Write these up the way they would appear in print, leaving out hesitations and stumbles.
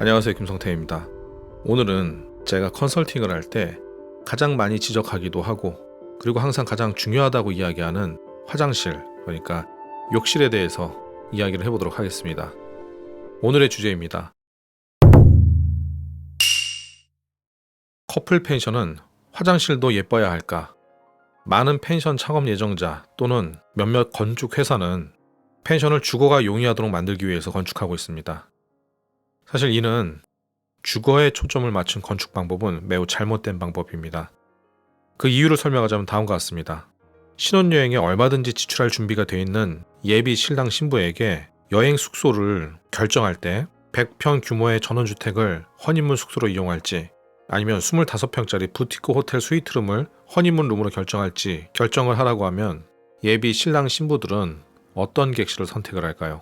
안녕하세요, 김성태입니다. 오늘은 제가 컨설팅을 할 때 가장 많이 지적하기도 하고 그리고 항상 가장 중요하다고 이야기하는 화장실, 그러니까 욕실에 대해서 이야기를 해보도록 하겠습니다. 오늘의 주제입니다. 커플 펜션은 화장실도 예뻐야 할까? 많은 펜션 창업 예정자 또는 몇몇 건축 회사는 펜션을 주거가 용이하도록 만들기 위해서 건축하고 있습니다. 사실 이는 주거에 초점을 맞춘 건축 방법은 매우 잘못된 방법입니다. 그 이유를 설명하자면 다음과 같습니다. 신혼여행에 얼마든지 지출할 준비가 되어 있는 예비 신랑 신부에게 여행 숙소를 결정할 때 100평 규모의 전원주택을 허니문 숙소로 이용할지 아니면 25평짜리 부티크 호텔 스위트룸을 허니문 룸으로 결정할지 결정을 하라고 하면 예비 신랑 신부들은 어떤 객실을 선택을 할까요?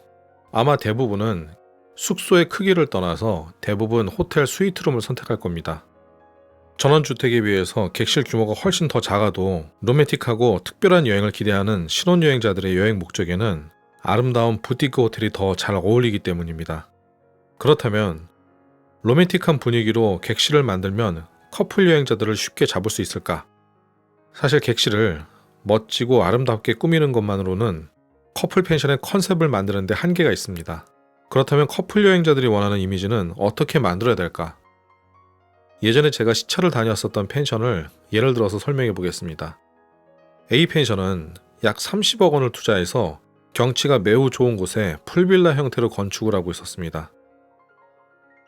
아마 대부분은 숙소의 크기를 떠나서 대부분 호텔 스위트룸을 선택할 겁니다. 전원주택에 비해서 객실 규모가 훨씬 더 작아도 로맨틱하고 특별한 여행을 기대하는 신혼여행자들의 여행 목적에는 아름다운 부티크 호텔이 더 잘 어울리기 때문입니다. 그렇다면 로맨틱한 분위기로 객실을 만들면 커플 여행자들을 쉽게 잡을 수 있을까? 사실 객실을 멋지고 아름답게 꾸미는 것만으로는 커플 펜션의 컨셉을 만드는 데 한계가 있습니다. 그렇다면 커플 여행자들이 원하는 이미지는 어떻게 만들어야 될까? 예전에 제가 시차를 다녔었던 펜션을 예를 들어서 설명해 보겠습니다. A 펜션은 약 30억 원을 투자해서 경치가 매우 좋은 곳에 풀빌라 형태로 건축을 하고 있었습니다.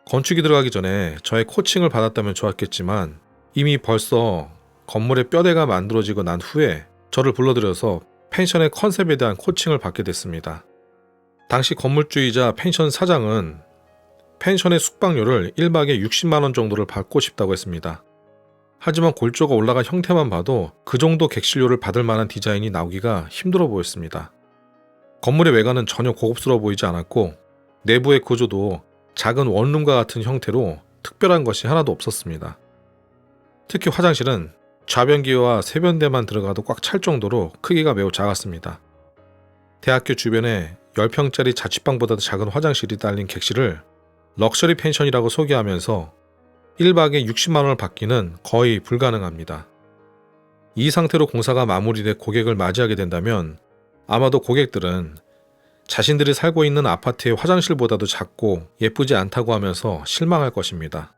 건축이 들어가기 전에 저의 코칭을 받았다면 좋았겠지만 이미 벌써 건물의 뼈대가 만들어지고 난 후에 저를 불러들여서 펜션의 컨셉에 대한 코칭을 받게 됐습니다. 당시 건물주이자 펜션 사장은 펜션의 숙박료를 1박에 60만 원 정도를 받고 싶다고 했습니다. 하지만 골조가 올라간 형태만 봐도 그 정도 객실료를 받을 만한 디자인이 나오기가 힘들어 보였습니다. 건물의 외관은 전혀 고급스러워 보이지 않았고 내부의 구조도 작은 원룸과 같은 형태로 특별한 것이 하나도 없었습니다. 특히 화장실은 좌변기와 세변대만 들어가도 꽉 찰 정도로 크기가 매우 작았습니다. 대학교 주변에 10평짜리 자취방보다도 작은 화장실이 딸린 객실을 럭셔리 펜션이라고 소개하면서 1박에 60만 원을 받기는 거의 불가능합니다. 이 상태로 공사가 마무리돼 고객을 맞이하게 된다면 아마도 고객들은 자신들이 살고 있는 아파트의 화장실보다도 작고 예쁘지 않다고 하면서 실망할 것입니다.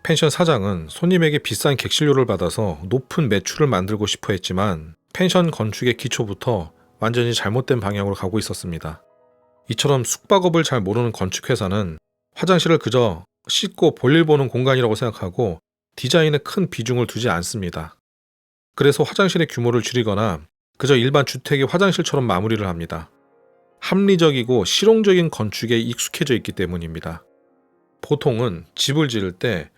펜션 사장은 손님에게 비싼 객실료를 받아서 높은 매출을 만들고 싶어 했지만 펜션 건축의 기초부터 완전히 잘못된 방향으로 가고 있었습니다. 이처럼 숙박업을 잘 모르는 건축회사는 화장실을 그저 씻고 볼일 보는 공간이라고 생각하고 디자인에 큰 비중을 두지 않습니다. 그래서 화장실의 규모를 줄이거나 그저 일반 주택의 화장실처럼 마무리를 합니다. 합리적이고 실용적인 건축에 익숙해져 있기 때문입니다. 보통은 집을 지을 때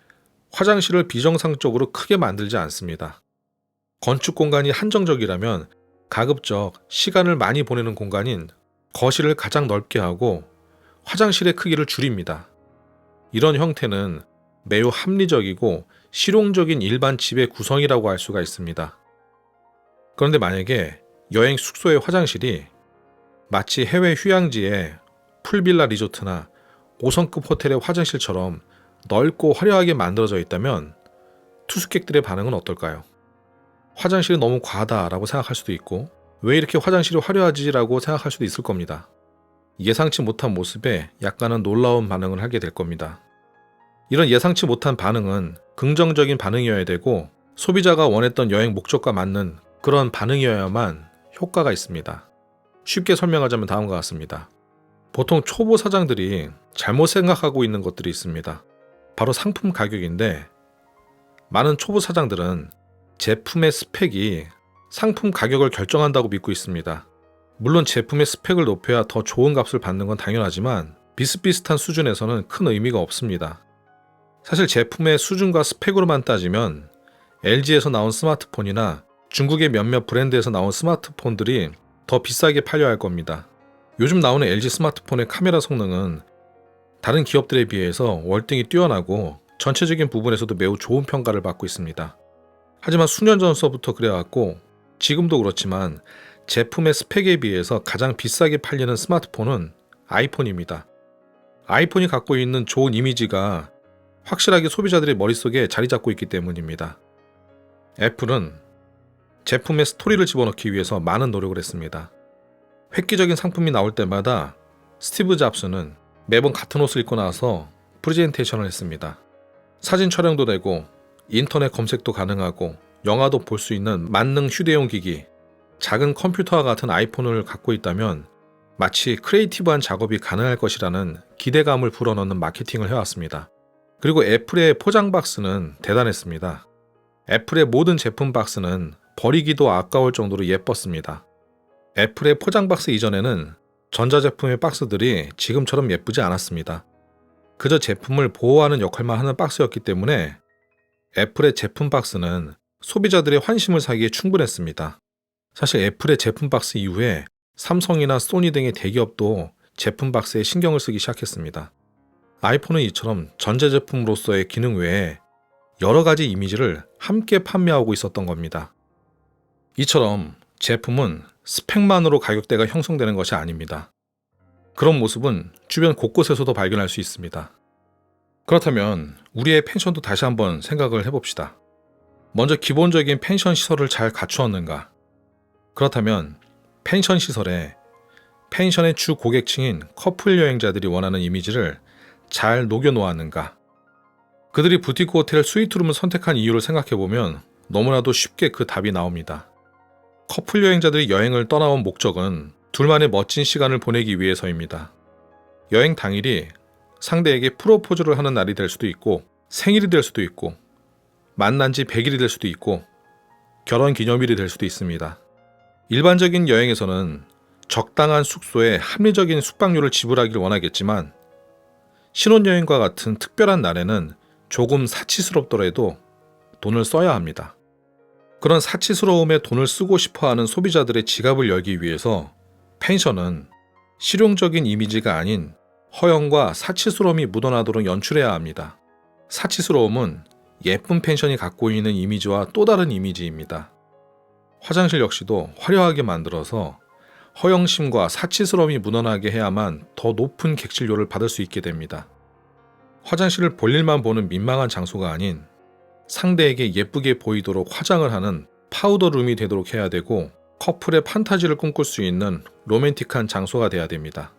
화장실을 비정상적으로 크게 만들지 않습니다. 건축 공간이 한정적이라면 가급적 시간을 많이 보내는 공간인 거실을 가장 넓게 하고 화장실의 크기를 줄입니다. 이런 형태는 매우 합리적이고 실용적인 일반 집의 구성이라고 할 수가 있습니다. 그런데 만약에 여행 숙소의 화장실이 마치 해외 휴양지의 풀빌라 리조트나 5성급 호텔의 화장실처럼 넓고 화려하게 만들어져 있다면 투숙객들의 반응은 어떨까요? 화장실이 너무 과하다라고 생각할 수도 있고 왜 이렇게 화장실이 화려하지라고 생각할 수도 있을 겁니다. 예상치 못한 모습에 약간은 놀라운 반응을 하게 될 겁니다. 이런 예상치 못한 반응은 긍정적인 반응이어야 되고 소비자가 원했던 여행 목적과 맞는 그런 반응이어야만 효과가 있습니다. 쉽게 설명하자면 다음과 같습니다. 보통 초보 사장들이 잘못 생각하고 있는 것들이 있습니다. 바로 상품 가격인데 많은 초보 사장들은 제품의 스펙이 상품 가격을 결정한다고 믿고 있습니다. 물론 제품의 스펙을 높여야 더 좋은 값을 받는 건 당연하지만 비슷비슷한 수준에서는 큰 의미가 없습니다. 사실 제품의 수준과 스펙으로만 따지면 LG에서 나온 스마트폰이나 중국의 몇몇 브랜드에서 나온 스마트폰들이 더 비싸게 팔려야 할 겁니다. 요즘 나오는 LG 스마트폰의 카메라 성능은 다른 기업들에 비해서 월등히 뛰어나고 전체적인 부분에서도 매우 좋은 평가를 받고 있습니다. 하지만 수년 전서부터 그래왔고 지금도 그렇지만 제품의 스펙에 비해서 가장 비싸게 팔리는 스마트폰은 아이폰입니다. 아이폰이 갖고 있는 좋은 이미지가 확실하게 소비자들의 머릿속에 자리 잡고 있기 때문입니다. 애플은 제품에 스토리를 집어넣기 위해서 많은 노력을 했습니다. 획기적인 상품이 나올 때마다 스티브 잡스는 매번 같은 옷을 입고 나서 프레젠테이션을 했습니다. 사진 촬영도 되고 인터넷 검색도 가능하고 영화도 볼 수 있는 만능 휴대용 기기, 작은 컴퓨터와 같은 아이폰을 갖고 있다면 마치 크리에이티브한 작업이 가능할 것이라는 기대감을 불어넣는 마케팅을 해왔습니다. 그리고 애플의 포장 박스는 대단했습니다. 애플의 모든 제품 박스는 버리기도 아까울 정도로 예뻤습니다. 애플의 포장 박스 이전에는 전자제품의 박스들이 지금처럼 예쁘지 않았습니다. 그저 제품을 보호하는 역할만 하는 박스였기 때문에 애플의 제품 박스는 소비자들의 환심을 사기에 충분했습니다. 사실 애플의 제품 박스 이후에 삼성이나 소니 등의 대기업도 제품 박스에 신경을 쓰기 시작했습니다. 아이폰은 이처럼 전자제품으로서의 기능 외에 여러 가지 이미지를 함께 판매하고 있었던 겁니다. 이처럼 제품은 스펙만으로 가격대가 형성되는 것이 아닙니다. 그런 모습은 주변 곳곳에서도 발견할 수 있습니다. 그렇다면 우리의 펜션도 다시 한번 생각을 해봅시다. 먼저 기본적인 펜션 시설을 잘 갖추었는가? 그렇다면 펜션 시설에 펜션의 주 고객층인 커플 여행자들이 원하는 이미지를 잘 녹여놓았는가? 그들이 부티크 호텔 스위트룸을 선택한 이유를 생각해보면 너무나도 쉽게 그 답이 나옵니다. 커플 여행자들이 여행을 떠나온 목적은 둘만의 멋진 시간을 보내기 위해서입니다. 여행 당일이 상대에게 프로포즈를 하는 날이 될 수도 있고 생일이 될 수도 있고 만난 지 100일이 될 수도 있고 결혼 기념일이 될 수도 있습니다. 일반적인 여행에서는 적당한 숙소에 합리적인 숙박료를 지불하길 원하겠지만 신혼여행과 같은 특별한 날에는 조금 사치스럽더라도 돈을 써야 합니다. 그런 사치스러움에 돈을 쓰고 싶어하는 소비자들의 지갑을 열기 위해서 펜션은 실용적인 이미지가 아닌 허영과 사치스러움이 묻어나도록 연출해야 합니다. 사치스러움은 예쁜 펜션이 갖고 있는 이미지와 또 다른 이미지입니다. 화장실 역시도 화려하게 만들어서 허영심과 사치스러움이 묻어나게 해야만 더 높은 객실료를 받을 수 있게 됩니다. 화장실을 볼일만 보는 민망한 장소가 아닌 상대에게 예쁘게 보이도록 화장을 하는 파우더룸이 되도록 해야 되고 커플의 판타지를 꿈꿀 수 있는 로맨틱한 장소가 돼야 됩니다.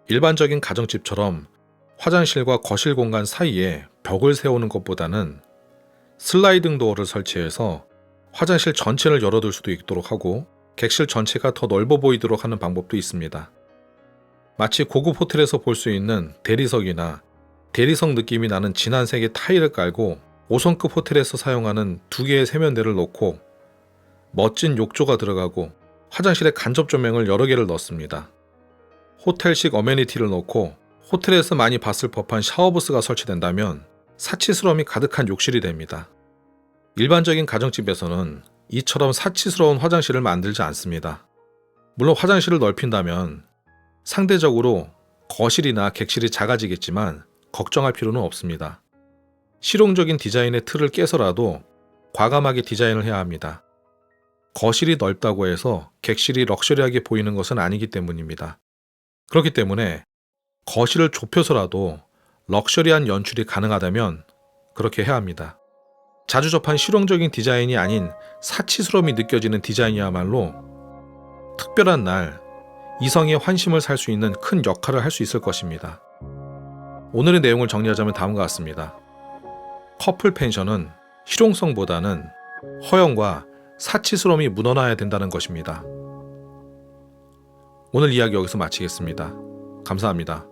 일반적인 가정집처럼 화장실과 거실 공간 사이에 벽을 세우는 것보다는 슬라이딩 도어를 설치해서 화장실 전체를 열어둘 수도 있도록 하고 객실 전체가 더 넓어 보이도록 하는 방법도 있습니다. 마치 고급 호텔에서 볼 수 있는 대리석이나 대리석 느낌이 나는 진한 색의 타일을 깔고 5성급 호텔에서 사용하는 2개의 세면대를 놓고 멋진 욕조가 들어가고 화장실에 간접 조명을 여러 개를 넣습니다. 호텔식 어메니티를 넣고 호텔에서 많이 봤을 법한 샤워부스가 설치된다면 사치스러움이 가득한 욕실이 됩니다. 일반적인 가정집에서는 이처럼 사치스러운 화장실을 만들지 않습니다. 물론 화장실을 넓힌다면 상대적으로 거실이나 객실이 작아지겠지만 걱정할 필요는 없습니다. 실용적인 디자인의 틀을 깨서라도 과감하게 디자인을 해야 합니다. 거실이 넓다고 해서 객실이 럭셔리하게 보이는 것은 아니기 때문입니다. 그렇기 때문에 거실을 좁혀서라도 럭셔리한 연출이 가능하다면 그렇게 해야 합니다. 자주 접한 실용적인 디자인이 아닌 사치스러움이 느껴지는 디자인이야말로 특별한 날 이성의 환심을 살 수 있는 큰 역할을 할 수 있을 것입니다. 오늘의 내용을 정리하자면 다음과 같습니다. 커플 펜션은 실용성보다는 허영과 사치스러움이 묻어나야 된다는 것입니다. 오늘 이야기 여기서 마치겠습니다. 감사합니다.